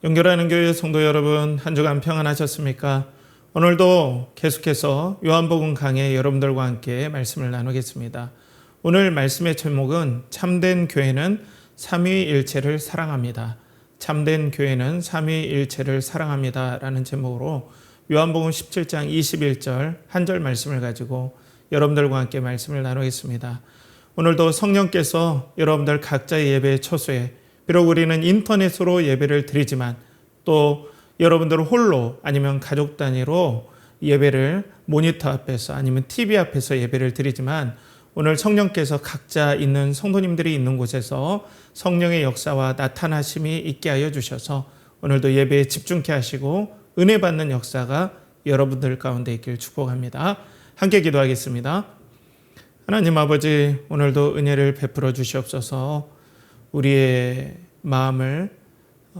연결하는 교회 성도 여러분, 한 주간 평안하셨습니까? 오늘도 계속해서 요한복음 강해 여러분들과 함께 말씀을 나누겠습니다. 오늘 말씀의 제목은 참된 교회는 삼위일체를 사랑합니다. 참된 교회는 삼위일체를 사랑합니다 라는 제목으로 요한복음 17장 21절 한 절 말씀을 가지고 여러분들과 함께 말씀을 나누겠습니다. 오늘도 성령께서 여러분들 각자의 예배의 초소에, 비록 우리는 인터넷으로 예배를 드리지만 또 여러분들 홀로 아니면 가족 단위로 예배를 모니터 앞에서 아니면 TV 앞에서 예배를 드리지만 오늘 성령께서 각자 있는 성도님들이 있는 곳에서 성령의 역사와 나타나심이 있게 하여 주셔서 오늘도 예배에 집중케 하시고 은혜 받는 역사가 여러분들 가운데 있길 축복합니다. 함께 기도하겠습니다. 하나님 아버지, 오늘도 은혜를 베풀어 주시옵소서. 우리의 마음을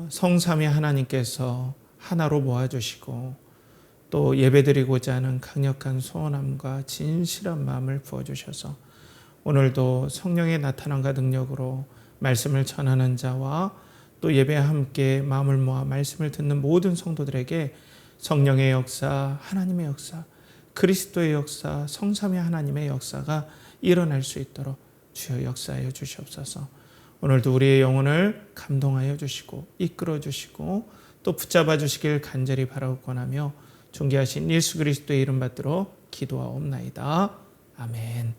성삼위 하나님께서 하나로 모아주시고 또 예배드리고자 하는 강력한 소원함과 진실한 마음을 부어주셔서 오늘도 성령의 나타남과 능력으로 말씀을 전하는 자와 또 예배에 함께 마음을 모아 말씀을 듣는 모든 성도들에게 성령의 역사, 하나님의 역사, 그리스도의 역사, 성삼위 하나님의 역사가 일어날 수 있도록 주여 역사하여 주시옵소서. 오늘도 우리의 영혼을 감동하여 주시고 이끌어 주시고 또 붙잡아 주시길 간절히 바라고 권하며 존귀하신 예수 그리스도의 이름 받들어 기도하옵나이다. 아멘.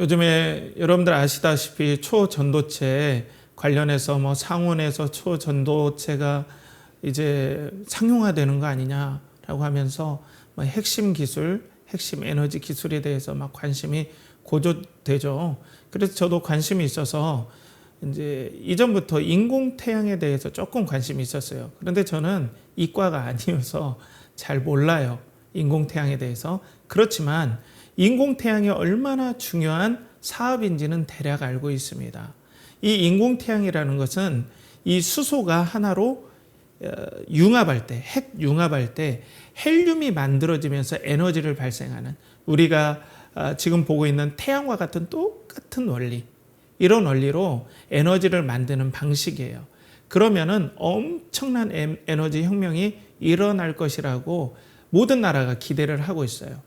요즘에 여러분들 아시다시피 초전도체 관련해서 상원에서 초전도체가 이제 상용화되는 거 아니냐라고 하면서 핵심 기술, 핵심 에너지 기술에 대해서 관심이 고조되죠. 그래서 저도 관심이 있어서 이제 이전부터 인공태양에 대해서 조금 관심이 있었어요. 그런데 저는 이과가 아니어서 잘 몰라요. 인공태양에 대해서. 그렇지만 인공태양이 얼마나 중요한 사업인지는 대략 알고 있습니다. 이 인공태양이라는 것은 이 수소가 하나로 융합할 때, 핵 융합할 때 헬륨이 만들어지면서 에너지를 발생하는, 우리가 지금 보고 있는 태양과 같은 똑같은 원리, 이런 원리로 에너지를 만드는 방식이에요. 그러면은 엄청난 에너지 혁명이 일어날 것이라고 모든 나라가 기대를 하고 있어요.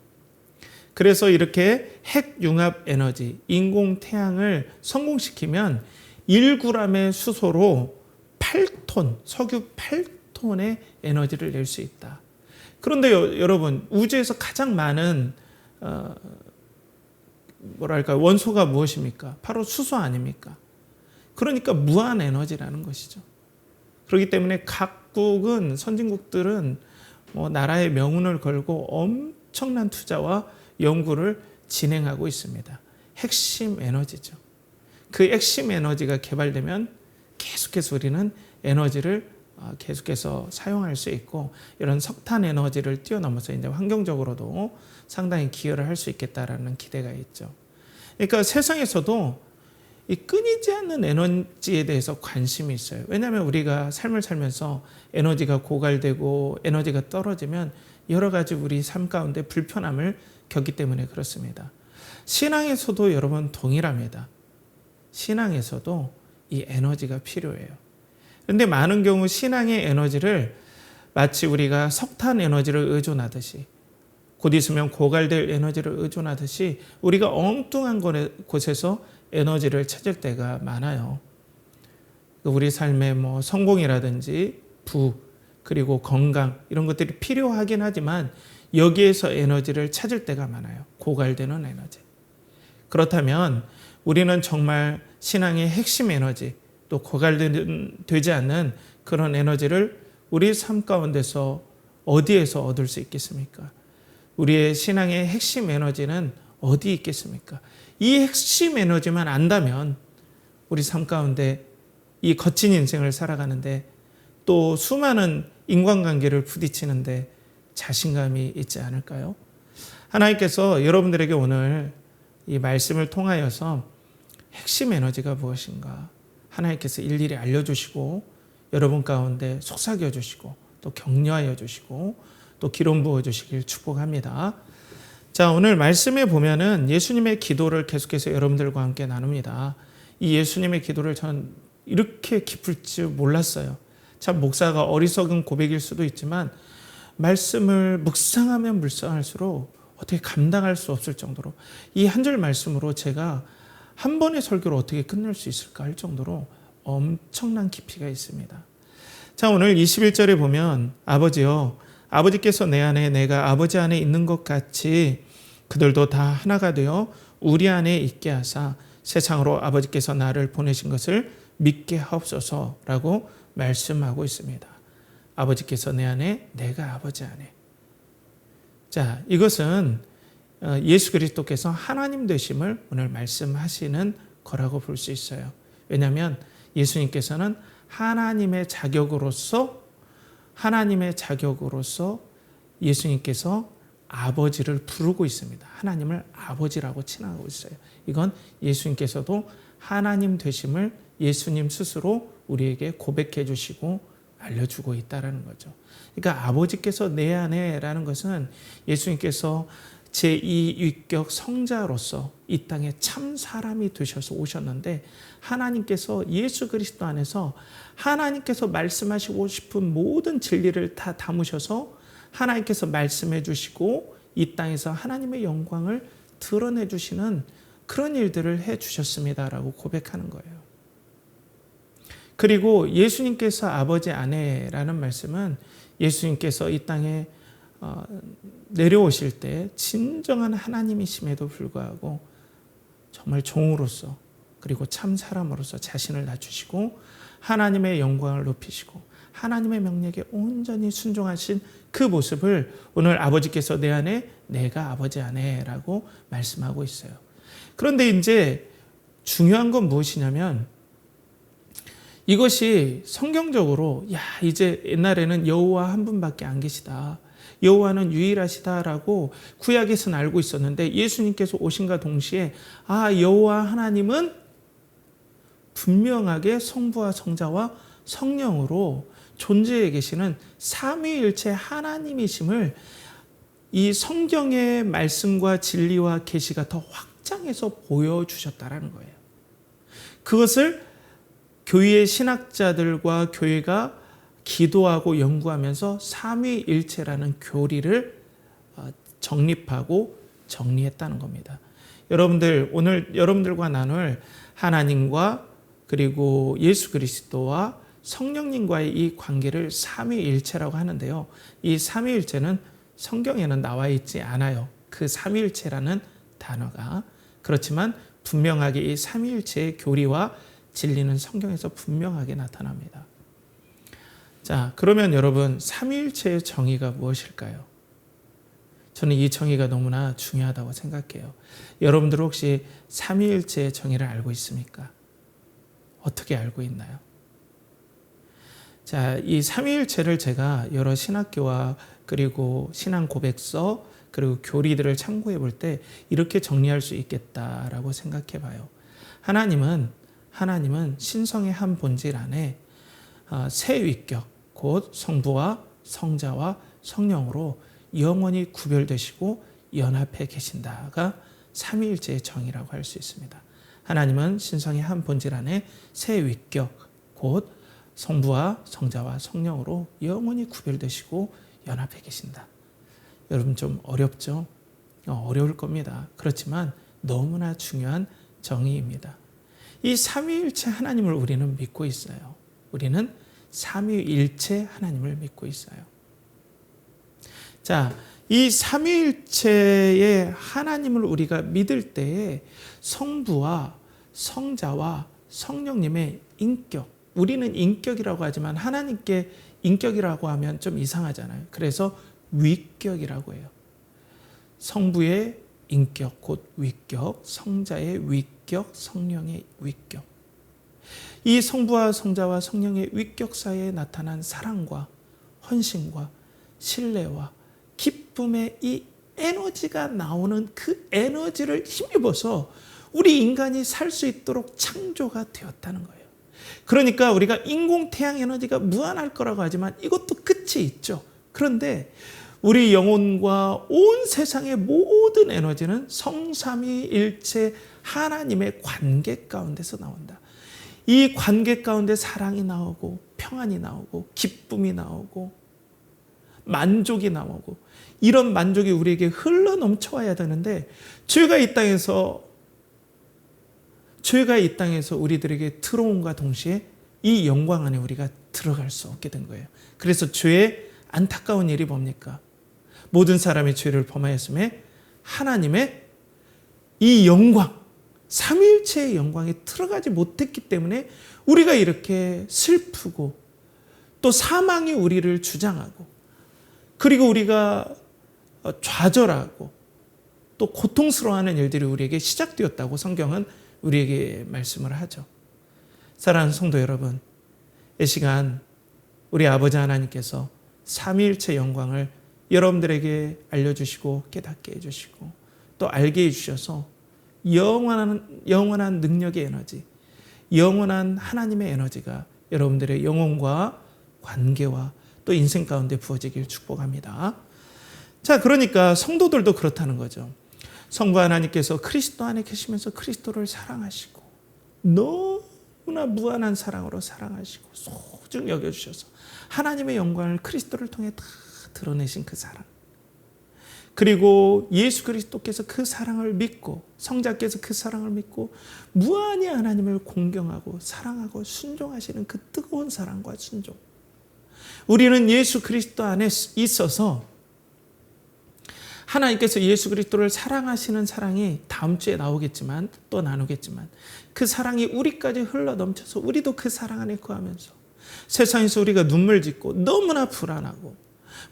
그래서 이렇게 핵융합 에너지, 인공태양을 성공시키면 1g의 수소로 8톤, 석유 8톤의 에너지를 낼 수 있다. 그런데 여러분, 우주에서 가장 많은 원소가 무엇입니까? 바로 수소 아닙니까? 그러니까 무한 에너지라는 것이죠. 그렇기 때문에 각국은, 선진국들은 나라의 명운을 걸고 엄청난 투자와 연구를 진행하고 있습니다. 핵심 에너지죠. 그 핵심 에너지가 개발되면 계속해서 우리는 에너지를 계속해서 사용할 수 있고, 이런 석탄 에너지를 뛰어넘어서 이제 환경적으로도 상당히 기여를 할 수 있겠다라는 기대가 있죠. 그러니까 세상에서도 이 끊이지 않는 에너지에 대해서 관심이 있어요. 왜냐하면 우리가 삶을 살면서 에너지가 고갈되고 에너지가 떨어지면 여러 가지 우리 삶 가운데 불편함을 겪기 때문에 그렇습니다. 신앙에서도 여러분 동일합니다. 신앙에서도 이 에너지가 필요해요. 그런데 많은 경우 신앙의 에너지를 마치 우리가 석탄 에너지를 의존하듯이, 곧 있으면 고갈될 에너지를 의존하듯이 우리가 엉뚱한 곳에서 에너지를 찾을 때가 많아요. 우리 삶의 성공이라든지 부, 그리고 건강, 이런 것들이 필요하긴 하지만 여기에서 에너지를 찾을 때가 많아요. 고갈되는 에너지. 그렇다면 우리는 정말 신앙의 핵심 에너지, 또 고갈되지 않는 그런 에너지를 우리 삶 가운데서 어디에서 얻을 수 있겠습니까? 우리의 신앙의 핵심 에너지는 어디 있겠습니까? 이 핵심 에너지만 안다면 우리 삶 가운데 이 거친 인생을 살아가는데, 또 수많은 인간관계를 부딪히는데 자신감이 있지 않을까요? 하나님께서 여러분들에게 오늘 이 말씀을 통하여서 핵심 에너지가 무엇인가 하나님께서 일일이 알려주시고 여러분 가운데 속삭여 주시고 또 격려하여 주시고 또 기름 부어 주시길 축복합니다. 자, 오늘 말씀에 보면은 예수님의 기도를 계속해서 여러분들과 함께 나눕니다. 이 예수님의 기도를 저는 이렇게 깊을 줄 몰랐어요. 참 목사가 어리석은 고백일 수도 있지만 말씀을 묵상하면 묵상할수록 어떻게 감당할 수 없을 정도로 이 한 줄 말씀으로 제가 한 번의 설교를 어떻게 끝낼 수 있을까 할 정도로 엄청난 깊이가 있습니다. 자, 오늘 21절에 보면 아버지여 아버지께서 내 안에 내가 아버지 안에 있는 것 같이 그들도 다 하나가 되어 우리 안에 있게 하사 세상으로 아버지께서 나를 보내신 것을 믿게 하옵소서라고 말씀하고 있습니다. 아버지께서 내 안에 내가 아버지 안에. 자, 이것은 예수 그리스도께서 하나님 되심을 오늘 말씀하시는 거라고 볼 수 있어요. 왜냐하면 예수님께서는 하나님의 자격으로서 예수님께서 아버지를 부르고 있습니다. 하나님을 아버지라고 칭하고 있어요. 이건 예수님께서도 하나님 되심을 예수님 스스로 우리에게 고백해 주시고 알려주고 있다는 거죠. 그러니까 아버지께서 내 안에라는 것은 예수님께서 제2위격 성자로서 이 땅에 참 사람이 되셔서 오셨는데 하나님께서 예수 그리스도 안에서 하나님께서 말씀하시고 싶은 모든 진리를 다 담으셔서 하나님께서 말씀해 주시고 이 땅에서 하나님의 영광을 드러내 주시는 그런 일들을 해 주셨습니다라고 고백하는 거예요. 그리고 예수님께서 아버지 안에라는 말씀은 예수님께서 이 땅에 내려오실 때 진정한 하나님이심에도 불구하고 정말 종으로서 그리고 참 사람으로서 자신을 낮추시고 하나님의 영광을 높이시고 하나님의 명령에 온전히 순종하신 그 모습을 오늘 아버지께서 내 안에 내가 아버지 안에라고 말씀하고 있어요. 그런데 이제 중요한 건 무엇이냐면 이것이 성경적으로 이제 옛날에는 여호와 한 분밖에 안 계시다. 여호와는 유일하시다라고 구약에서는 알고 있었는데 예수님께서 오신과 동시에 여호와 하나님은 분명하게 성부와 성자와 성령으로 존재해 계시는 삼위일체 하나님이심을 이 성경의 말씀과 진리와 계시가 더 확장해서 보여주셨다라는 거예요. 그것을 교회의 신학자들과 교회가 기도하고 연구하면서 삼위일체라는 교리를 정립하고 정리했다는 겁니다. 여러분들 오늘 여러분들과 나눌 하나님과 그리고 예수 그리스도와 성령님과의 이 관계를 삼위일체라고 하는데요. 이 삼위일체는 성경에는 나와 있지 않아요. 그 삼위일체라는 단어가. 그렇지만 분명하게 이 삼위일체의 교리와 진리는 성경에서 분명하게 나타납니다. 자, 그러면 여러분 삼위일체의 정의가 무엇일까요? 저는 이 정의가 너무나 중요하다고 생각해요. 여러분들 혹시 삼위일체의 정의를 알고 있습니까? 어떻게 알고 있나요? 자, 이 삼위일체를 제가 여러 신학교와 그리고 신앙 고백서 그리고 교리들을 참고해 볼 때 이렇게 정리할 수 있겠다라고 생각해 봐요. 하나님은 신성의 한 본질 안에 세 위격, 곧 성부와 성자와 성령으로 영원히 구별되시고 연합해 계신다가 삼위일체의 정의라고 할 수 있습니다. 하나님은 신성의 한 본질 안에 세 위격, 곧 성부와 성자와 성령으로 영원히 구별되시고 연합해 계신다. 여러분 좀 어렵죠? 어려울 겁니다. 그렇지만 너무나 중요한 정의입니다. 이 삼위일체 하나님을 우리는 믿고 있어요. 우리는 삼위일체 하나님을 믿고 있어요. 자, 이 삼위일체의 하나님을 우리가 믿을 때에 성부와 성자와 성령님의 인격, 우리는 인격이라고 하지만 하나님께 인격이라고 하면 좀 이상하잖아요. 그래서 위격이라고 해요. 성부의 인격, 곧 위격, 성자의 위격, 성령의 위격. 이 성부와 성자와 성령의 위격 사이에 나타난 사랑과 헌신과 신뢰와 기쁨의 이 에너지가 나오는 그 에너지를 힘입어서 우리 인간이 살 수 있도록 창조가 되었다는 거예요. 그러니까 우리가 인공태양 에너지가 무한할 거라고 하지만 이것도 끝이 있죠. 그런데 우리 영혼과 온 세상의 모든 에너지는 성삼위일체 하나님의 관계 가운데서 나온다. 이 관계 가운데 사랑이 나오고 평안이 나오고 기쁨이 나오고 만족이 나오고 이런 만족이 우리에게 흘러 넘쳐와야 되는데 죄가 이 땅에서 우리들에게 들어온과 동시에 이 영광 안에 우리가 들어갈 수 없게 된 거예요. 그래서 죄의 안타까운 일이 뭡니까? 모든 사람이 죄를 범하였음에 하나님의 이 영광, 삼위일체의 영광에 들어가지 못했기 때문에 우리가 이렇게 슬프고 또 사망이 우리를 주장하고 그리고 우리가 좌절하고 또 고통스러워하는 일들이 우리에게 시작되었다고 성경은 우리에게 말씀을 하죠. 사랑하는 성도 여러분, 이 시간 우리 아버지 하나님께서 삼위일체 영광을 여러분들에게 알려주시고 깨닫게 해주시고 또 알게 해주셔서 영원한 능력의 에너지, 영원한 하나님의 에너지가 여러분들의 영혼과 관계와 또 인생 가운데 부어지길 축복합니다. 자, 그러니까 성도들도 그렇다는 거죠. 성부 하나님께서 그리스도 안에 계시면서 그리스도를 사랑하시고 너무나 무한한 사랑으로 사랑하시고 소중히 여겨주셔서 하나님의 영광을 그리스도를 통해 다 드러내신 그 사랑, 그리고 예수 그리스도께서 그 사랑을 믿고 성자께서 그 사랑을 믿고 무한히 하나님을 공경하고 사랑하고 순종하시는 그 뜨거운 사랑과 순종, 우리는 예수 그리스도 안에 있어서 하나님께서 예수 그리스도를 사랑하시는 사랑이 다음 주에 나오겠지만 또 나누겠지만 그 사랑이 우리까지 흘러 넘쳐서 우리도 그 사랑 안에 거하면서 세상에서 우리가 눈물 짓고 너무나 불안하고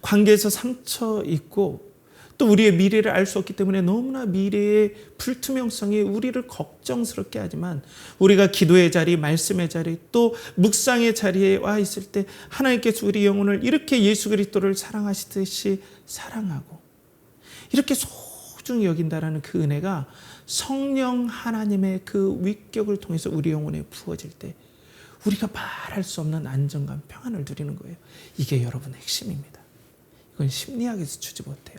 관계에서 상처 있고 또 우리의 미래를 알 수 없기 때문에 너무나 미래의 불투명성이 우리를 걱정스럽게 하지만 우리가 기도의 자리, 말씀의 자리, 또 묵상의 자리에 와 있을 때 하나님께서 우리 영혼을 이렇게 예수 그리스도를 사랑하시듯이 사랑하고 이렇게 소중히 여긴다라는 그 은혜가 성령 하나님의 그 위격을 통해서 우리 영혼에 부어질 때 우리가 말할 수 없는 안정감, 평안을 누리는 거예요. 이게 여러분의 핵심입니다. 이건 심리학에서 주지 못해요.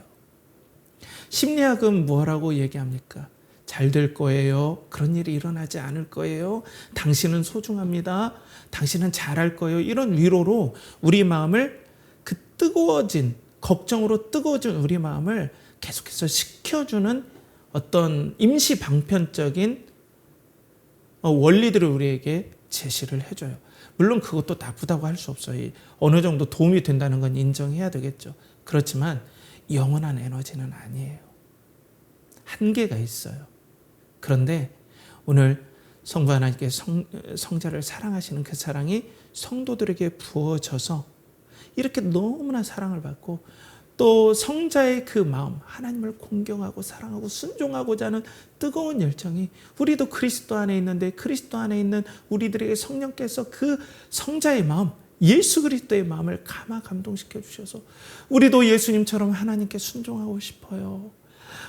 심리학은 뭐라고 얘기합니까? 잘 될 거예요. 그런 일이 일어나지 않을 거예요. 당신은 소중합니다. 당신은 잘할 거예요. 이런 위로로 우리 마음을 그 뜨거워진, 걱정으로 뜨거워진 우리 마음을 계속해서 식혀주는 어떤 임시 방편적인 원리들을 우리에게 제시를 해줘요. 물론 그것도 나쁘다고 할 수 없어요. 어느 정도 도움이 된다는 건 인정해야 되겠죠. 그렇지만 영원한 에너지는 아니에요. 한계가 있어요. 그런데 오늘 성부 하나님께 성자를 사랑하시는 그 사랑이 성도들에게 부어져서 이렇게 너무나 사랑을 받고 또 성자의 그 마음, 하나님을 공경하고 사랑하고 순종하고자 하는 뜨거운 열정이 우리도 그리스도 안에 있는데 그리스도 안에 있는 우리들에게 성령께서 그 성자의 마음, 예수 그리스도의 마음을 감동시켜 주셔서 우리도 예수님처럼 하나님께 순종하고 싶어요.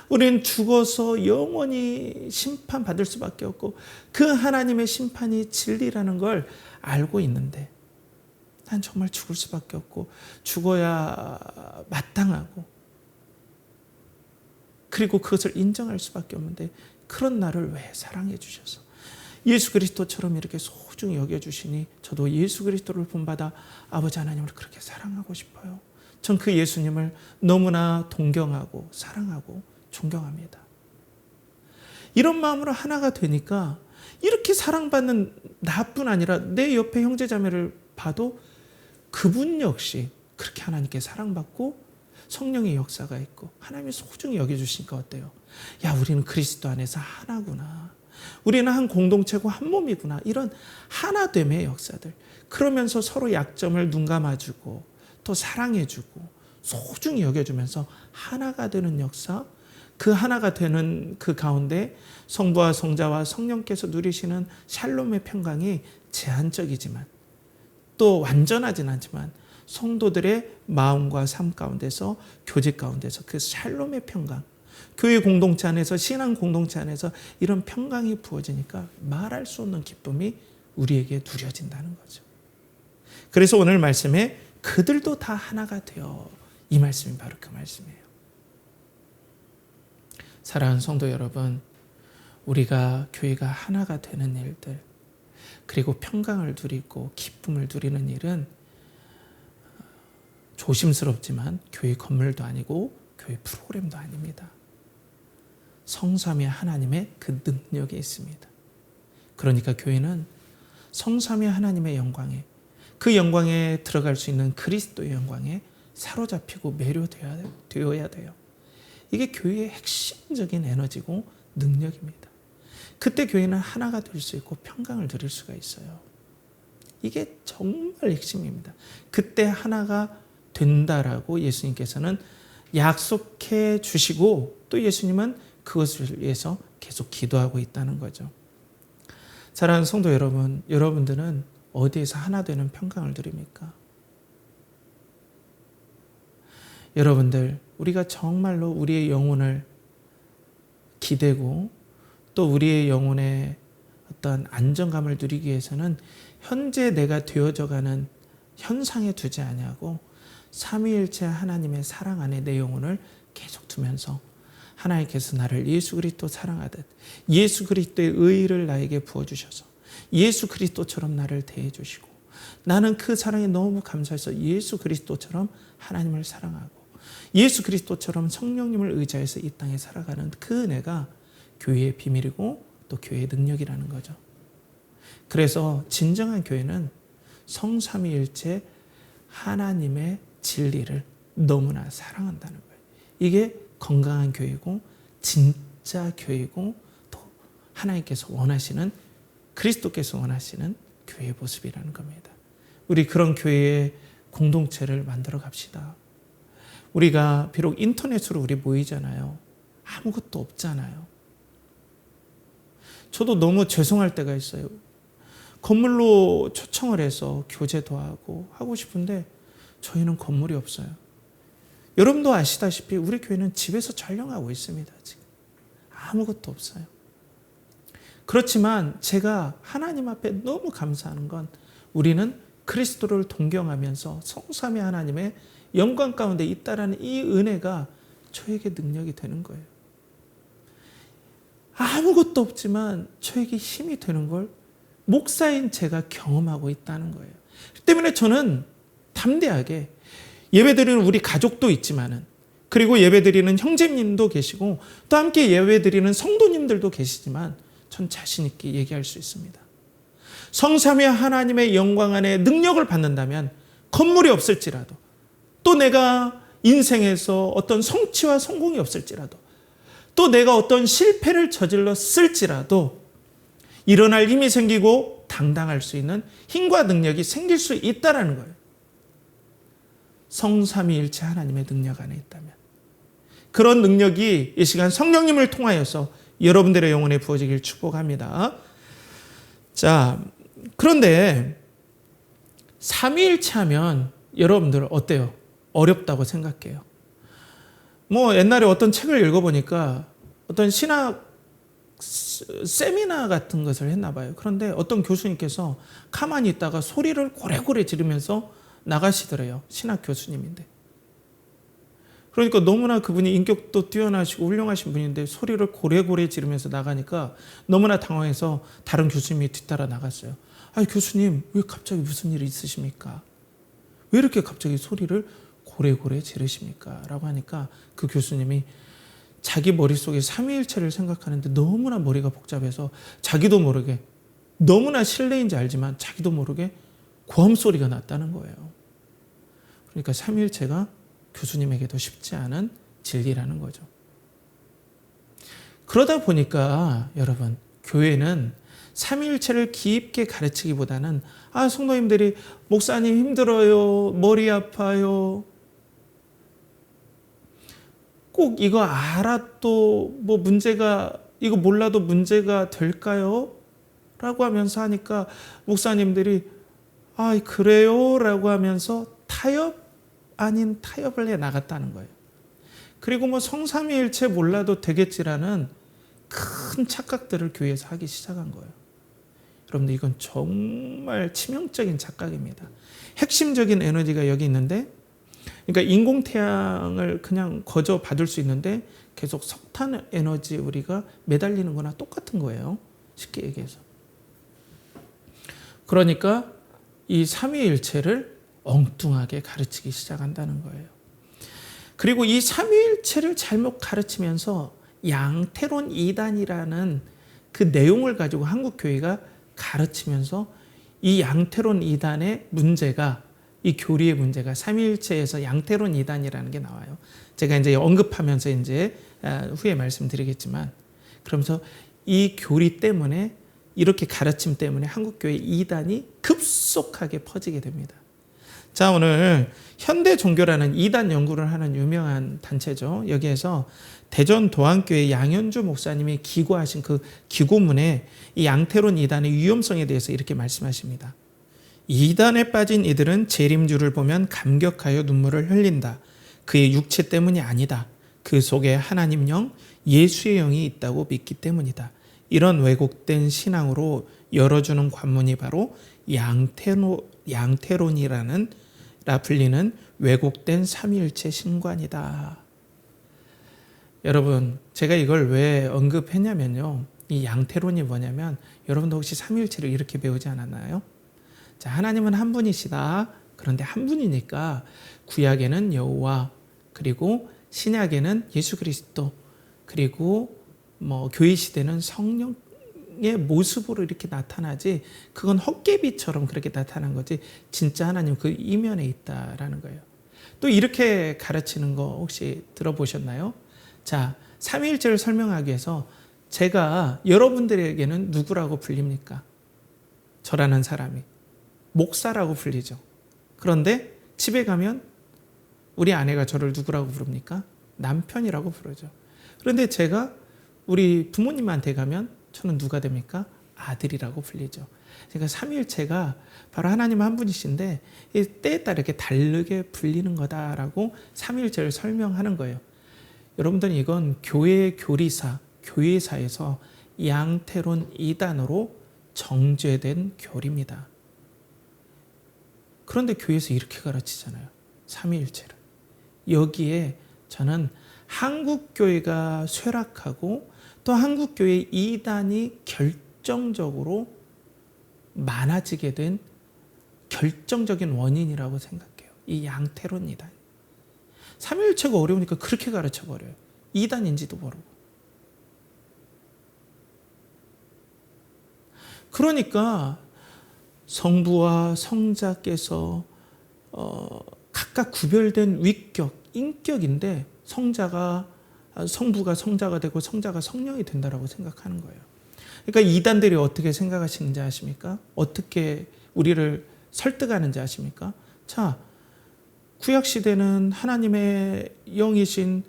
우리는 죽어서 영원히 심판받을 수밖에 없고 그 하나님의 심판이 진리라는 걸 알고 있는데 난 정말 죽을 수밖에 없고 죽어야 마땅하고 그리고 그것을 인정할 수밖에 없는데 그런 나를 왜 사랑해 주셔서 예수 그리스도처럼 이렇게 소중히 여겨주시니 저도 예수 그리스도를 본받아 아버지 하나님을 그렇게 사랑하고 싶어요. 전 그 예수님을 너무나 동경하고 사랑하고 존경합니다. 이런 마음으로 하나가 되니까 이렇게 사랑받는 나뿐 아니라 내 옆에 형제자매를 봐도 그분 역시 그렇게 하나님께 사랑받고 성령의 역사가 있고 하나님이 소중히 여겨주시니까 어때요? 야, 우리는 그리스도 안에서 하나구나. 우리는 한 공동체고 한 몸이구나. 이런 하나됨의 역사들. 그러면서 서로 약점을 눈 감아주고 또 사랑해주고 소중히 여겨주면서 하나가 되는 역사, 그 하나가 되는 그 가운데 성부와 성자와 성령께서 누리시는 샬롬의 평강이 제한적이지만 또 완전하진 않지만 성도들의 마음과 삶 가운데서 교제 가운데서 그 샬롬의 평강, 교회 공동체 안에서 신앙 공동체 안에서 이런 평강이 부어지니까 말할 수 없는 기쁨이 우리에게 누려진다는 거죠. 그래서 오늘 말씀에 그들도 다 하나가 되어 이 말씀이 바로 그 말씀이에요. 사랑하는 성도 여러분, 우리가 교회가 하나가 되는 일들, 그리고 평강을 누리고 기쁨을 누리는 일은 조심스럽지만 교회 건물도 아니고 교회 프로그램도 아닙니다. 성삼위 하나님의 그 능력이 있습니다. 그러니까 교회는 성삼위 하나님의 영광에, 그 영광에 들어갈 수 있는 그리스도의 영광에 사로잡히고 매료되어야 돼요. 이게 교회의 핵심적인 에너지고 능력입니다. 그때 교회는 하나가 될 수 있고 평강을 누릴 수가 있어요. 이게 정말 핵심입니다. 그때 하나가 된다라고 예수님께서는 약속해 주시고 또 예수님은 그것을 위해서 계속 기도하고 있다는 거죠. 사랑하는 성도 여러분, 여러분들은 어디에서 하나 되는 평강을 누립니까? 여러분들, 우리가 정말로 우리의 영혼을 기대고 또 우리의 영혼의 어떤 안정감을 누리기 위해서는 현재 내가 되어져가는 현상에 두지 아니하고 삼위일체 하나님의 사랑 안에 내 영혼을 계속 두면서 하나님께서 나를 예수 그리스도 사랑하듯 예수 그리스도의 의의를 나에게 부어주셔서 예수 그리스도처럼 나를 대해주시고 나는 그 사랑에 너무 감사해서 예수 그리스도처럼 하나님을 사랑하고 예수 그리스도처럼 성령님을 의지해서 이 땅에 살아가는 그 은혜가 교회의 비밀이고 또 교회의 능력이라는 거죠. 그래서 진정한 교회는 성삼위일체 하나님의 진리를 너무나 사랑한다는 거예요. 이게 건강한 교회고 진짜 교회고 또 하나님께서 원하시는, 그리스도께서 원하시는 교회의 모습이라는 겁니다. 우리 그런 교회의 공동체를 만들어 갑시다. 우리가 비록 인터넷으로 우리 모이잖아요. 아무것도 없잖아요. 저도 너무 죄송할 때가 있어요. 건물로 초청을 해서 교제도 하고 싶은데 저희는 건물이 없어요. 여러분도 아시다시피 우리 교회는 집에서 촬영하고 있습니다. 지금 아무것도 없어요. 그렇지만 제가 하나님 앞에 너무 감사하는 건 우리는 그리스도를 동경하면서 성삼위 하나님의 영광 가운데 있다라는 이 은혜가 저에게 능력이 되는 거예요. 아무것도 없지만 저에게 힘이 되는 걸 목사인 제가 경험하고 있다는 거예요. 그 때문에 저는 담대하게 예배드리는 우리 가족도 있지만은, 그리고 예배드리는 형제님도 계시고 또 함께 예배드리는 성도님들도 계시지만 전 자신 있게 얘기할 수 있습니다. 성삼위 하나님의 영광 안에 능력을 받는다면 건물이 없을지라도 또 내가 인생에서 어떤 성취와 성공이 없을지라도 또 내가 어떤 실패를 저질렀을지라도 일어날 힘이 생기고 당당할 수 있는 힘과 능력이 생길 수 있다는 거예요. 성삼위일체 하나님의 능력 안에 있다면. 그런 능력이 이 시간 성령님을 통하여서 여러분들의 영혼에 부어지길 축복합니다. 자, 그런데 삼위일체 하면 여러분들 어때요? 어렵다고 생각해요. 옛날에 어떤 책을 읽어보니까 어떤 신학 세미나 같은 것을 했나 봐요. 그런데 어떤 교수님께서 가만히 있다가 소리를 고래고래 지르면서 나가시더래요. 신학 교수님인데. 그러니까 너무나 그분이 인격도 뛰어나시고 훌륭하신 분인데 소리를 고래고래 지르면서 나가니까 너무나 당황해서 다른 교수님이 뒤따라 나갔어요. 아니 교수님, 왜 갑자기 무슨 일이 있으십니까? 왜 이렇게 갑자기 소리를 고래고래 지르십니까? 라고 하니까 그 교수님이 자기 머릿속에 삼위일체를 생각하는데 너무나 머리가 복잡해서 자기도 모르게, 너무나 실례인지 알지만 자기도 모르게 고함 소리가 났다는 거예요. 그러니까 삼위일체가 교수님에게도 쉽지 않은 진리라는 거죠. 그러다 보니까 여러분, 교회는 삼위일체를 깊게 가르치기보다는 성도님들이 목사님 힘들어요, 머리 아파요, 꼭 이거 알아도 문제가, 이거 몰라도 문제가 될까요? 라고 하면서 하니까 목사님들이 그래요? 라고 하면서 타협 아닌 타협을 해 나갔다는 거예요. 그리고 성삼위일체 몰라도 되겠지라는 큰 착각들을 교회에서 하기 시작한 거예요. 여러분들, 이건 정말 치명적인 착각입니다. 핵심적인 에너지가 여기 있는데 그러니까 인공태양을 그냥 거저 받을 수 있는데 계속 석탄 에너지 우리가 매달리는 거나 똑같은 거예요. 쉽게 얘기해서. 그러니까 이 삼위일체를 엉뚱하게 가르치기 시작한다는 거예요. 그리고 이 삼위일체를 잘못 가르치면서 양태론 이단이라는 그 내용을 가지고 한국교회가 가르치면서 이 양태론 이단의 문제가, 이 교리의 문제가 삼위일체에서 양태론 이단이라는 게 나와요. 제가 이제 언급하면서 이제 후에 말씀드리겠지만, 그러면서 이 교리 때문에, 이렇게 가르침 때문에 한국교회 이단이 급속하게 퍼지게 됩니다. 자, 오늘 현대 종교라는 이단 연구를 하는 유명한 단체죠. 여기에서 대전 도안교회 양현주 목사님이 기고하신 그 기고문에 이 양태론 이단의 위험성에 대해서 이렇게 말씀하십니다. 이단에 빠진 이들은 재림주를 보면 감격하여 눈물을 흘린다. 그의 육체 때문이 아니다. 그 속에 하나님 영, 예수의 영이 있다고 믿기 때문이다. 이런 왜곡된 신앙으로 열어주는 관문이 바로 양태론이라는 불리는 왜곡된 삼위일체 신관이다. 여러분, 제가 이걸 왜 언급했냐면요. 이 양태론이 뭐냐면, 여러분도 혹시 삼위일체를 이렇게 배우지 않았나요? 자, 하나님은 한 분이시다. 그런데 한 분이니까 구약에는 여호와, 그리고 신약에는 예수 그리스도, 그리고 교회 시대는 성령의 모습으로 이렇게 나타나지, 그건 헛개비처럼 그렇게 나타난 거지 진짜 하나님 그 이면에 있다라는 거예요. 또 이렇게 가르치는 거 혹시 들어보셨나요? 자, 삼위일체를 설명하기 위해서 제가 여러분들에게는 누구라고 불립니까? 저라는 사람이 목사라고 불리죠. 그런데 집에 가면 우리 아내가 저를 누구라고 부릅니까? 남편이라고 부르죠. 그런데 제가 우리 부모님한테 가면 저는 누가 됩니까? 아들이라고 불리죠. 그러니까 삼위일체가 바로 하나님 한 분이신데 때에 따라 이렇게 다르게 불리는 거다라고 삼위일체를 설명하는 거예요. 여러분들은 이건 교회의 교리사, 교회사에서 양태론 이단으로 정죄된 교리입니다. 그런데 교회에서 이렇게 가르치잖아요. 삼위일체를. 여기에 저는 한국교회가 쇠락하고 또 한국교회 이단이 결정적으로 많아지게 된 결정적인 원인이라고 생각해요. 이 양태론 이단. 삼위일체가 어려우니까 그렇게 가르쳐버려요. 이단인지도 모르고. 그러니까 성부와 성자께서 각각 구별된 위격, 인격인데 성부가 성자가 되고 성자가 성령이 된다라고 생각하는 거예요. 그러니까 이단들이 어떻게 생각하시는지 아십니까? 어떻게 우리를 설득하는지 아십니까? 자, 구약 시대는 하나님의 영이신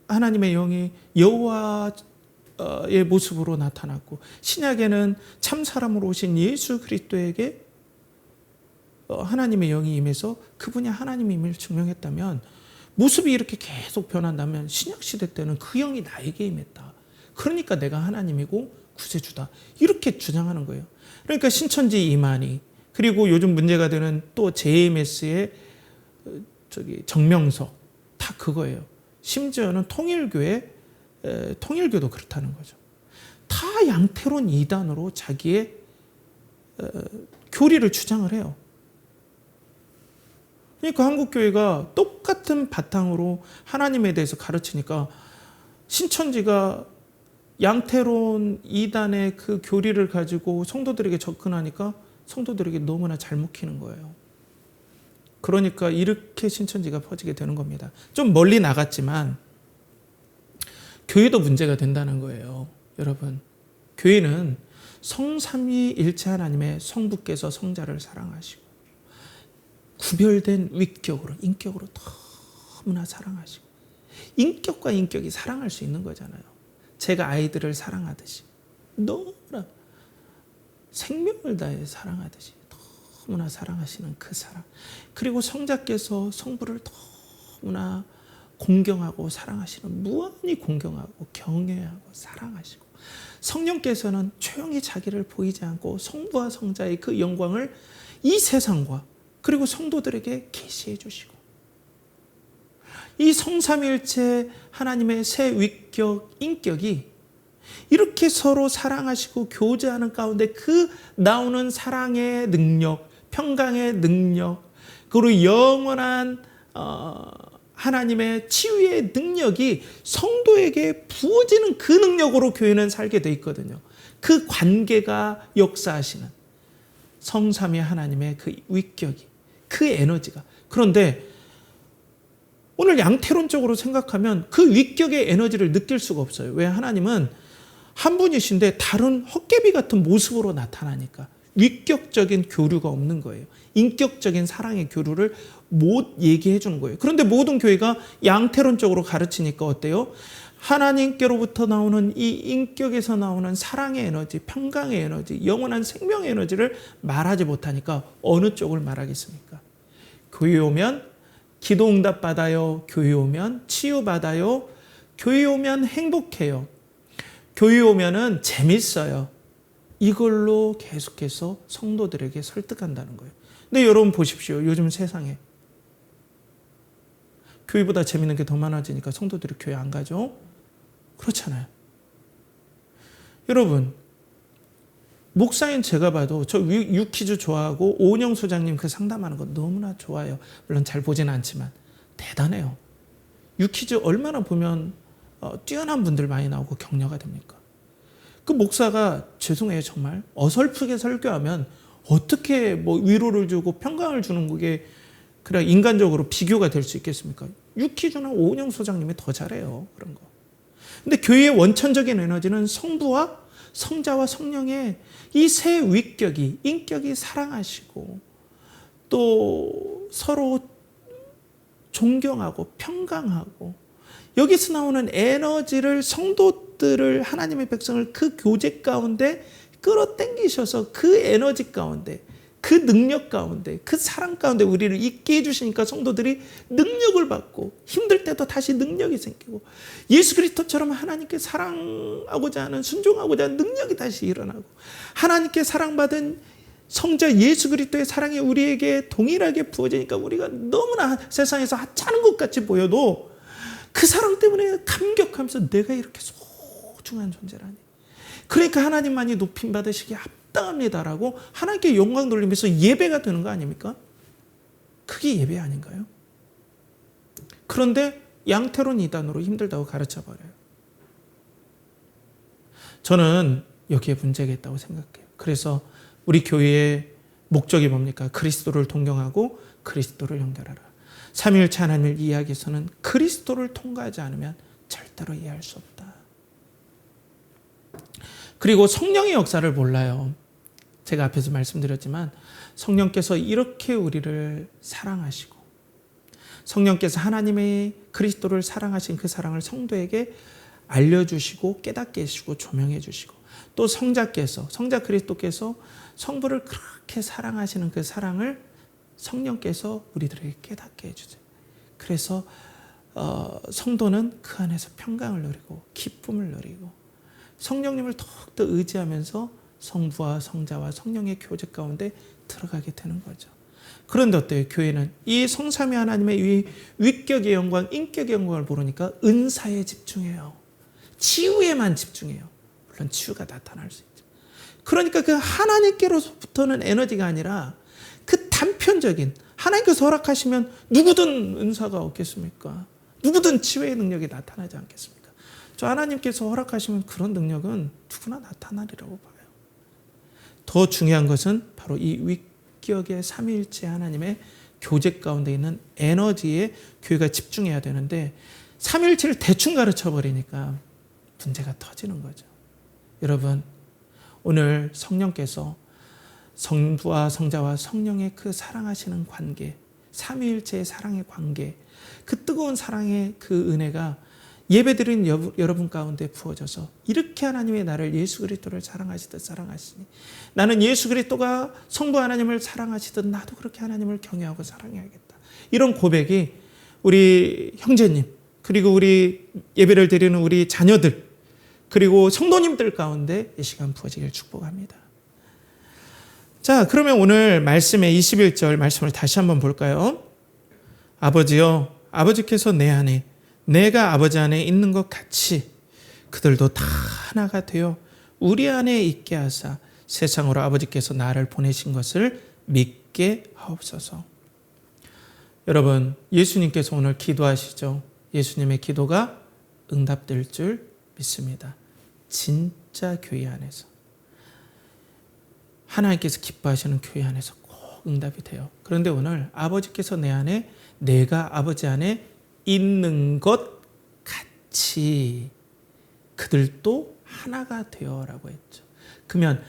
하나님의 영이 여호와의 모습으로 나타났고, 신약에는 참 사람으로 오신 예수 그리스도에게 하나님의 영이 임해서 그분이 하나님임을 증명했다면, 모습이 이렇게 계속 변한다면 신약 시대 때는 그 영이 나에게 임했다. 그러니까 내가 하나님이고 구세주다. 이렇게 주장하는 거예요. 그러니까 신천지 이만희, 그리고 요즘 문제가 되는 또 JMS의 정명석, 다 그거예요. 심지어는 통일교도 그렇다는 거죠. 다 양태론 이단으로 자기의 교리를 주장을 해요. 그러니까 한국교회가 똑같은 바탕으로 하나님에 대해서 가르치니까 신천지가 양태론 이단의 그 교리를 가지고 성도들에게 접근하니까 성도들에게 너무나 잘 먹히는 거예요. 그러니까 이렇게 신천지가 퍼지게 되는 겁니다. 좀 멀리 나갔지만 교회도 문제가 된다는 거예요. 여러분, 교회는 성삼위일체 하나님의 성부께서 성자를 사랑하시고 구별된 위격으로, 인격으로 너무나 사랑하시고, 인격과 인격이 사랑할 수 있는 거잖아요. 제가 아이들을 사랑하듯이, 너무나 생명을 다해 사랑하듯이 너무나 사랑하시는 그 사랑, 그리고 성자께서 성부를 너무나 공경하고 사랑하시는, 무한히 공경하고 경외하고 사랑하시고, 성령께서는 조용히 자기를 보이지 않고 성부와 성자의 그 영광을 이 세상과 그리고 성도들에게 계시해 주시고, 이 성삼위일체 하나님의 새 위격, 인격이 이렇게 서로 사랑하시고 교제하는 가운데 그 나오는 사랑의 능력, 평강의 능력, 그리고 영원한 하나님의 치유의 능력이 성도에게 부어지는 그 능력으로 교회는 살게 돼 있거든요. 그 관계가 역사하시는 성삼위 하나님의 그 위격이, 그 에너지가. 그런데 오늘 양태론적으로 생각하면 그 위격의 에너지를 느낄 수가 없어요. 왜? 하나님은 한 분이신데 다른 헛개비 같은 모습으로 나타나니까 위격적인 교류가 없는 거예요. 인격적인 사랑의 교류를 못 얘기해 주는 거예요. 그런데 모든 교회가 양태론적으로 가르치니까 어때요? 하나님께로부터 나오는 이 인격에서 나오는 사랑의 에너지, 평강의 에너지, 영원한 생명의 에너지를 말하지 못하니까 어느 쪽을 말하겠습니까? 교회 오면 기도 응답 받아요. 교회 오면 치유 받아요. 교회 오면 행복해요. 교회 오면은 재밌어요. 이걸로 계속해서 성도들에게 설득한다는 거예요. 근데 여러분 보십시오. 요즘 세상에 교회보다 재밌는 게 더 많아지니까 성도들이 교회 안 가죠? 그렇잖아요. 여러분, 목사인 제가 봐도 저 유퀴즈 좋아하고 오은영 소장님 그 상담하는 거 너무나 좋아요. 물론 잘 보지는 않지만 대단해요. 유퀴즈 얼마나 보면 뛰어난 분들 많이 나오고 격려가 됩니까? 그 목사가 죄송해요 정말 어설프게 설교하면 어떻게 뭐 위로를 주고 평강을 주는 게 그래 인간적으로 비교가 될 수 있겠습니까? 유퀴즈나 오은영 소장님이 더 잘해요 그런 거. 근데 교회의 원천적인 에너지는 성부와 성자와 성령의 이 새 위격이, 인격이 사랑하시고 또 서로 존경하고 평강하고 여기서 나오는 에너지를 성도들을 하나님의 백성을 그 교제 가운데 끌어당기셔서 그 에너지 가운데 그 능력 가운데 그 사랑 가운데 우리를 있게 해주시니까 성도들이 능력을 받고 힘들 때도 다시 능력이 생기고 예수 그리스도처럼 하나님께 사랑하고자 하는 순종하고자 하는 능력이 다시 일어나고 하나님께 사랑받은 성자 예수 그리스도의 사랑이 우리에게 동일하게 부어지니까 우리가 너무나 세상에서 하찮은 것 같이 보여도 그 사랑 때문에 감격하면서 내가 이렇게 소중한 존재라니. 그러니까 하나님만이 높임 받으시기에 합당합니다라고 하나님께 영광 돌리면서 예배가 되는 거 아닙니까? 그게 예배 아닌가요? 그런데 양태론 이단으로 힘들다고 가르쳐버려요. 저는 여기에 문제가 있다고 생각해요. 그래서 우리 교회의 목적이 뭡니까? 그리스도를 동경하고 그리스도를 연결하라. 삼위일체 하나님을 이해하기 위해서는 그리스도를 통과하지 않으면 절대로 이해할 수 없다. 그리고 성령의 역사를 몰라요. 제가 앞에서 말씀드렸지만 성령께서 이렇게 우리를 사랑하시고 성령께서 하나님의 그리스도를 사랑하신 그 사랑을 성도에게 알려주시고 깨닫게 해주시고 조명해 주시고 또 성자 그리스도께서 성부를 그렇게 사랑하시는 그 사랑을 성령께서 우리들에게 깨닫게 해주세요. 그래서 성도는 그 안에서 평강을 누리고 기쁨을 누리고 성령님을 더욱더 의지하면서 성부와 성자와 성령의 교제 가운데 들어가게 되는 거죠. 그런데 어때요? 교회는 이 성삼위 하나님의 이 위격의 영광, 인격의 영광을 모르니까 은사에 집중해요. 치유에만 집중해요. 물론 치유가 나타날 수 있죠. 그러니까 그 하나님께로부터는 에너지가 아니라 그 단편적인 하나님께서 허락하시면 누구든 은사가 없겠습니까? 누구든 치유의 능력이 나타나지 않겠습니까? 저 하나님께서 허락하시면 그런 능력은 누구나 나타나리라고 봐요. 더 중요한 것은 바로 이 위격의 삼위일체 하나님의 교제 가운데 있는 에너지에 교회가 집중해야 되는데 삼위일체를 대충 가르쳐버리니까 문제가 터지는 거죠. 여러분, 오늘 성령께서 성부와 성자와 성령의 그 사랑하시는 관계, 삼위일체의 사랑의 관계, 그 뜨거운 사랑의 그 은혜가 예배드린 여러분 가운데 부어져서 이렇게 하나님의 나를 예수 그리스도를 사랑하시듯 사랑하시니 나는 예수 그리스도가 성부 하나님을 사랑하시듯 나도 그렇게 하나님을 경외하고 사랑해야겠다. 이런 고백이 우리 형제님 그리고 우리 예배를 드리는 우리 자녀들 그리고 성도님들 가운데 이 시간 부어지길 축복합니다. 자, 그러면 오늘 말씀의 21절 말씀을 다시 한번 볼까요? 아버지여, 아버지께서 내 안에, 내가 아버지 안에 있는 것 같이 그들도 다 하나가 되어 우리 안에 있게 하사 세상으로 아버지께서 나를 보내신 것을 믿게 하옵소서. 여러분, 예수님께서 오늘 기도하시죠. 예수님의 기도가 응답될 줄 믿습니다. 진짜 교회 안에서, 하나님께서 기뻐하시는 교회 안에서 꼭 응답이 돼요. 그런데 오늘 아버지께서 내 안에, 내가 아버지 안에 있는 것 같이 그들도 하나가 되어라고 했죠. 그러면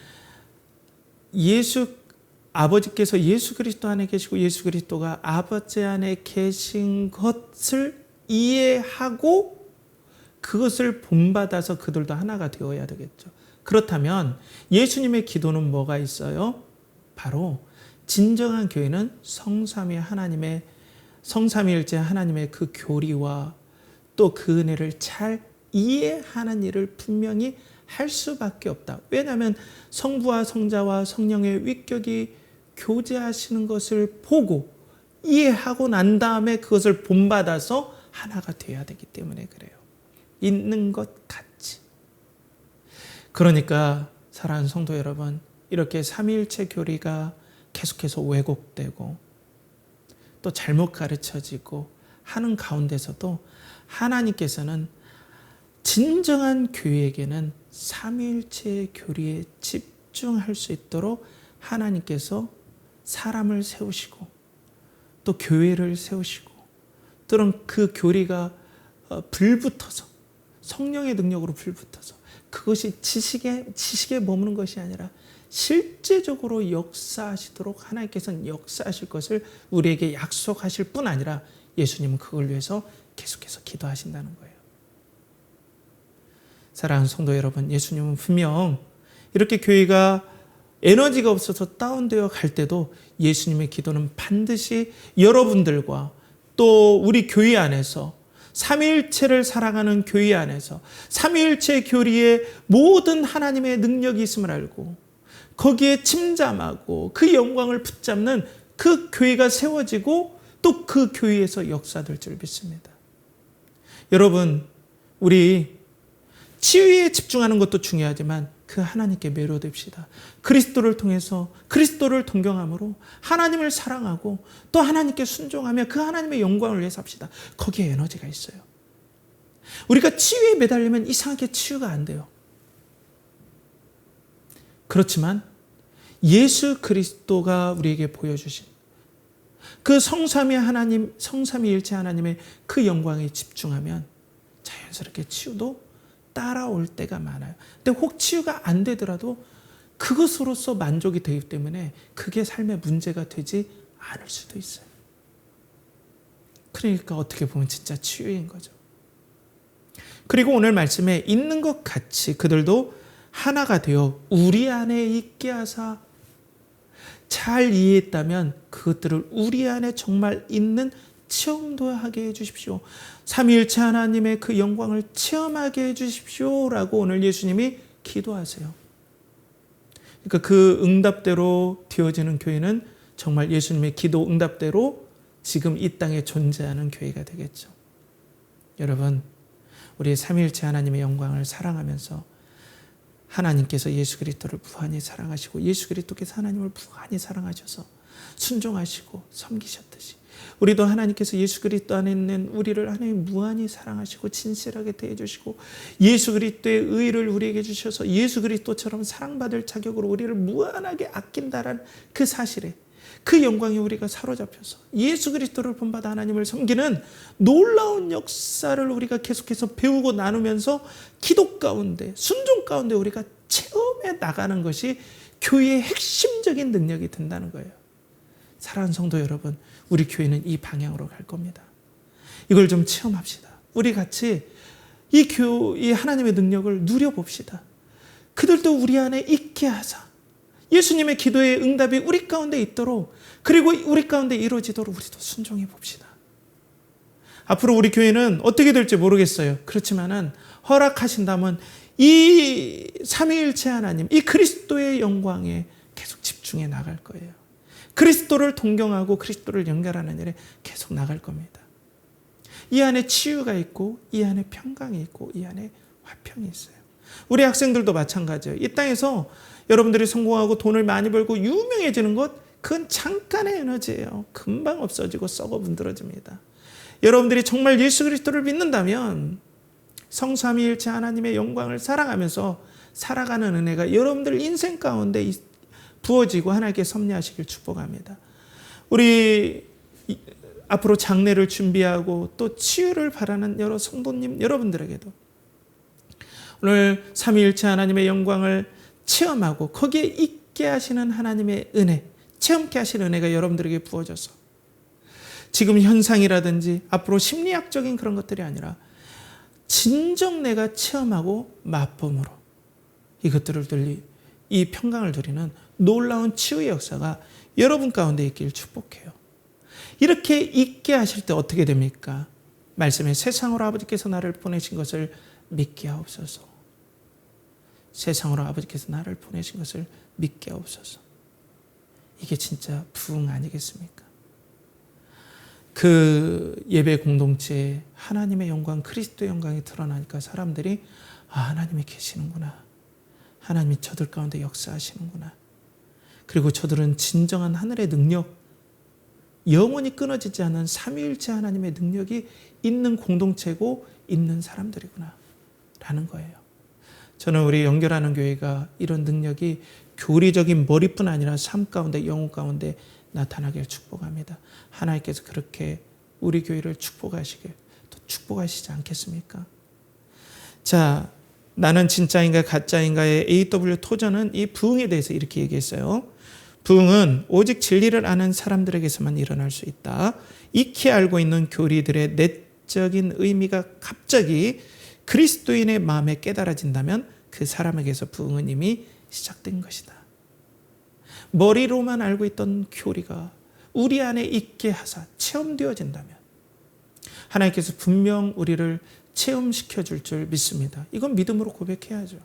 아버지께서 예수 그리스도 안에 계시고 예수 그리스도가 아버지 안에 계신 것을 이해하고 그것을 본받아서 그들도 하나가 되어야 되겠죠. 그렇다면 예수님의 기도는 뭐가 있어요? 바로 진정한 교회는 성삼위일체 하나님의 그 교리와 또 그 은혜를 잘 이해하는 일을 분명히 할 수밖에 없다. 왜냐하면 성부와 성자와 성령의 위격이 교제하시는 것을 보고 이해하고 난 다음에 그것을 본받아서 하나가 되어야 되기 때문에 그래요. 있는 것 같이. 그러니까 사랑하는 성도 여러분, 이렇게 삼위일체 교리가 계속해서 왜곡되고 또 잘못 가르쳐지고 하는 가운데서도 하나님께서는 진정한 교회에게는 삼위일체의 교리에 집중할 수 있도록 하나님께서 사람을 세우시고 또 교회를 세우시고 또는 그 교리가 불붙어서 성령의 능력으로 불붙어서 그것이 지식에 머무는 것이 아니라 실제적으로 역사하시도록 하나님께서는 역사하실 것을 우리에게 약속하실 뿐 아니라 예수님은 그걸 위해서 계속해서 기도하신다는 거예요. 사랑하는 성도 여러분, 예수님은 분명 이렇게 교회가 에너지가 없어서 다운되어 갈 때도 예수님의 기도는 반드시 여러분들과 또 우리 교회 안에서 삼위일체를 사랑하는 교회 안에서 삼위일체 교리에 모든 하나님의 능력이 있음을 알고 거기에 침잠하고 그 영광을 붙잡는 그 교회가 세워지고 또 그 교회에서 역사될 줄 믿습니다. 여러분, 우리 치유에 집중하는 것도 중요하지만 그 하나님께 매료됩시다. 그리스도를 통해서 그리스도를 동경함으로 하나님을 사랑하고 또 하나님께 순종하며 그 하나님의 영광을 위해서 합시다. 거기에 에너지가 있어요. 우리가 치유에 매달리면 이상하게 치유가 안 돼요. 그렇지만 예수 그리스도가 우리에게 보여주신 그 성삼위일체 하나님의 그 영광에 집중하면 자연스럽게 치유도 따라올 때가 많아요. 근데 혹 치유가 안 되더라도 그것으로서 만족이 되기 때문에 그게 삶의 문제가 되지 않을 수도 있어요. 그러니까 어떻게 보면 진짜 치유인 거죠. 그리고 오늘 말씀에 있는 것 같이 그들도 하나가 되어 우리 안에 있게 하사, 잘 이해했다면 그것들을 우리 안에 정말 있는 체험도 하게 해주십시오. 삼위일체 하나님의 그 영광을 체험하게 해주십시오라고 오늘 예수님이 기도하세요. 그러니까 그 응답대로 되어지는 교회는 정말 예수님의 기도 응답대로 지금 이 땅에 존재하는 교회가 되겠죠. 여러분, 우리 삼위일체 하나님의 영광을 사랑하면서 하나님께서 예수 그리스도를 무한히 사랑하시고 예수 그리스도께서 하나님을 무한히 사랑하셔서 순종하시고 섬기셨듯이 우리도 하나님께서 예수 그리스도 안에 있는 우리를 하나님 무한히 사랑하시고 진실하게 대해주시고 예수 그리스도의 의를 우리에게 주셔서 예수 그리스도처럼 사랑받을 자격으로 우리를 무한하게 아낀다라는 그 사실에 그 영광에 우리가 사로잡혀서 예수 그리스도를 본받아 하나님을 섬기는 놀라운 역사를 우리가 계속해서 배우고 나누면서 기도 가운데 순종 가운데 우리가 체험해 나가는 것이 교회의 핵심적인 능력이 된다는 거예요. 사랑하는 성도 여러분, 우리 교회는 이 방향으로 갈 겁니다. 이걸 좀 체험합시다. 우리 같이 이 하나님의 능력을 누려봅시다. 그들도 우리 안에 있게 하사 예수님의 기도의 응답이 우리 가운데 있도록 그리고 우리 가운데 이루어지도록 우리도 순종해 봅시다. 앞으로 우리 교회는 어떻게 될지 모르겠어요. 그렇지만은 허락하신다면 이 삼위일체 하나님, 이 그리스도의 영광에 계속 집중 중에 나갈 거예요. 그리스도를 동경하고 그리스도를 연결하는 일에 계속 나갈 겁니다. 이 안에 치유가 있고 이 안에 평강이 있고 이 안에 화평이 있어요. 우리 학생들도 마찬가지예요. 이 땅에서 여러분들이 성공하고 돈을 많이 벌고 유명해지는 것, 그건 잠깐의 에너지예요. 금방 없어지고 썩어 문드러집니다. 여러분들이 정말 예수 그리스도를 믿는다면 성삼위일체 하나님의 영광을 사랑하면서 살아가는 은혜가 여러분들 인생 가운데 부어지고 하나님께 섭리하시길 축복합니다. 우리 앞으로 장례를 준비하고 또 치유를 바라는 여러 성도님 여러분들에게도 오늘 삼위일체 하나님의 영광을 체험하고 거기에 있게 하시는 하나님의 은혜, 체험케 하시는 은혜가 여러분들에게 부어져서 지금 현상이라든지 앞으로 심리학적인 그런 것들이 아니라 진정 내가 체험하고 맛봄으로 이것들을 이 평강을 누리는 놀라운 치유의 역사가 여러분 가운데 있길 축복해요. 이렇게 있게 하실 때 어떻게 됩니까? 말씀에 세상으로 아버지께서 나를 보내신 것을 믿게 하옵소서. 세상으로 아버지께서 나를 보내신 것을 믿게 하옵소서. 이게 진짜 부흥 아니겠습니까? 그 예배 공동체에 하나님의 영광, 그리스도의 영광이 드러나니까 사람들이 하나님이 계시는구나. 하나님이 저들 가운데 역사하시는구나. 그리고 저들은 진정한 하늘의 능력, 영원히 끊어지지 않는 삼위일체 하나님의 능력이 있는 공동체고 있는 사람들이구나 라는 거예요. 저는 우리 연결하는 교회가 이런 능력이 교리적인 머리뿐 아니라 삶 가운데 영혼 가운데 나타나길 축복합니다. 하나님께서 그렇게 우리 교회를 축복하시길 또 축복하시지 않겠습니까? 자, 나는 진짜인가 가짜인가의 A.W. 토저는 이 부흥에 대해서 이렇게 얘기했어요. 부흥은 오직 진리를 아는 사람들에게서만 일어날 수 있다. 익히 알고 있는 교리들의 내적인 의미가 갑자기 그리스도인의 마음에 깨달아진다면 그 사람에게서 부흥은 이미 시작된 것이다. 머리로만 알고 있던 교리가 우리 안에 있게 하사 체험되어진다면 하나님께서 분명 우리를 체험시켜 줄 줄 믿습니다. 이건 믿음으로 고백해야죠.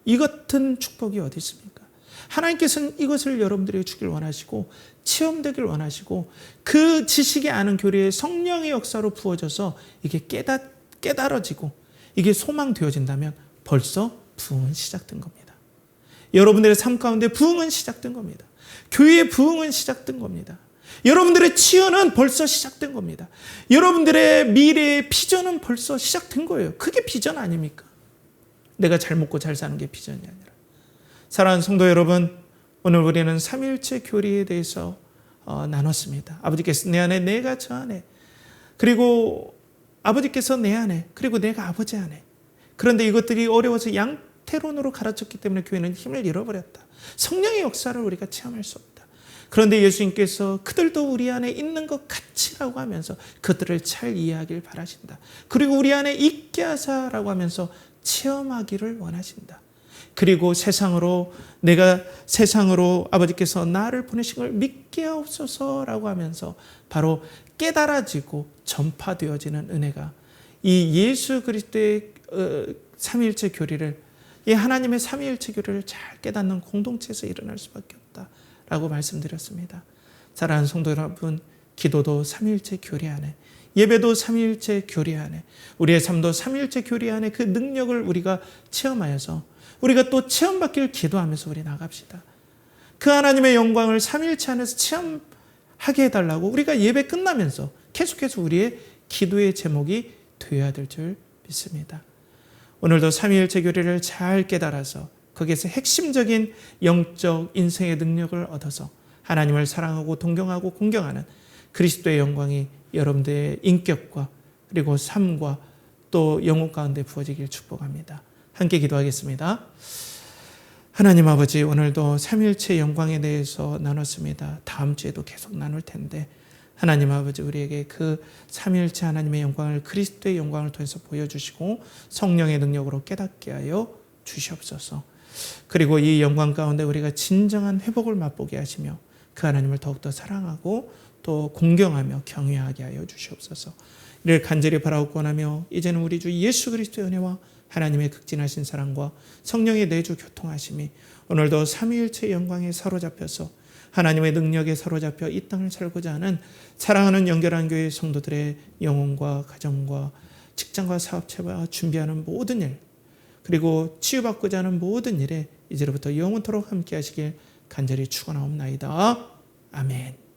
이 같은 축복이 어디 있습니까? 하나님께서는 이것을 여러분들에게 주길 원하시고 체험되길 원하시고 그 지식이 아는 교리에 성령의 역사로 부어져서 이게 깨달아지고 이게 소망되어진다면 벌써 부흥은 시작된 겁니다. 여러분들의 삶 가운데 부흥은 시작된 겁니다. 교회의 부흥은 시작된 겁니다. 여러분들의 치유는 벌써 시작된 겁니다. 여러분들의 미래의 비전은 벌써 시작된 거예요. 그게 비전 아닙니까? 내가 잘 먹고 잘 사는 게 비전이 아니라. 사랑하는 성도 여러분, 오늘 우리는 삼위일체 교리에 대해서 나눴습니다. 아버지께서 내 안에, 내가 저 안에, 그리고 아버지께서 내 안에, 그리고 내가 아버지 안에. 그런데 이것들이 어려워서 양태론으로 가르쳤기 때문에 교회는 힘을 잃어버렸다. 성령의 역사를 우리가 체험할 수 없다. 그런데 예수님께서 그들도 우리 안에 있는 것 같이라고 하면서 그들을 잘 이해하길 바라신다. 그리고 우리 안에 있게 하사라고 하면서 체험하기를 원하신다. 그리고 세상으로 아버지께서 나를 보내신 걸 믿게 하옵소서라고 하면서 바로 깨달아지고 전파되어지는 은혜가 이 예수 그리스도의 삼위일체 교리를, 이 하나님의 삼위일체 교리를 잘 깨닫는 공동체에서 일어날 수밖에 없다라고 말씀드렸습니다. 사랑하는 성도 여러분, 기도도 삼위일체 교리 안에, 예배도 삼위일체 교리 안에, 우리의 삶도 삼위일체 교리 안에 그 능력을 우리가 체험하여서 우리가 또 체험받기를 기도하면서 우리 나갑시다. 그 하나님의 영광을 삼위일체 안에서 체험하게 해달라고 우리가 예배 끝나면서 계속해서 우리의 기도의 제목이 되어야 될 줄 믿습니다. 오늘도 삼위일체 교리를 잘 깨달아서 거기에서 핵심적인 영적 인생의 능력을 얻어서 하나님을 사랑하고 동경하고 공경하는 그리스도의 영광이 여러분들의 인격과 그리고 삶과 또 영혼 가운데 부어지길 축복합니다. 함께 기도하겠습니다. 하나님 아버지, 오늘도 삼위일체 영광에 대해서 나눴습니다. 다음 주에도 계속 나눌 텐데 하나님 아버지, 우리에게 그 삼위일체 하나님의 영광을, 그리스도의 영광을 통해서 보여주시고 성령의 능력으로 깨닫게 하여 주시옵소서. 그리고 이 영광 가운데 우리가 진정한 회복을 맛보게 하시며 그 하나님을 더욱더 사랑하고 또 공경하며 경외하게 하여 주시옵소서. 이를 간절히 바라옵고 원하며 이제는 우리 주 예수 그리스도의 은혜와 하나님의 극진하신 사랑과 성령의 내주 교통하심이 오늘도 삼위일체의 영광에 사로잡혀서 하나님의 능력에 사로잡혀 이 땅을 살고자 하는 사랑하는 연결한 교회 성도들의 영혼과 가정과 직장과 사업체와 준비하는 모든 일, 그리고 치유받고자 하는 모든 일에 이제로부터 영원토록 함께 하시길 간절히 축원하옵나이다. 아멘.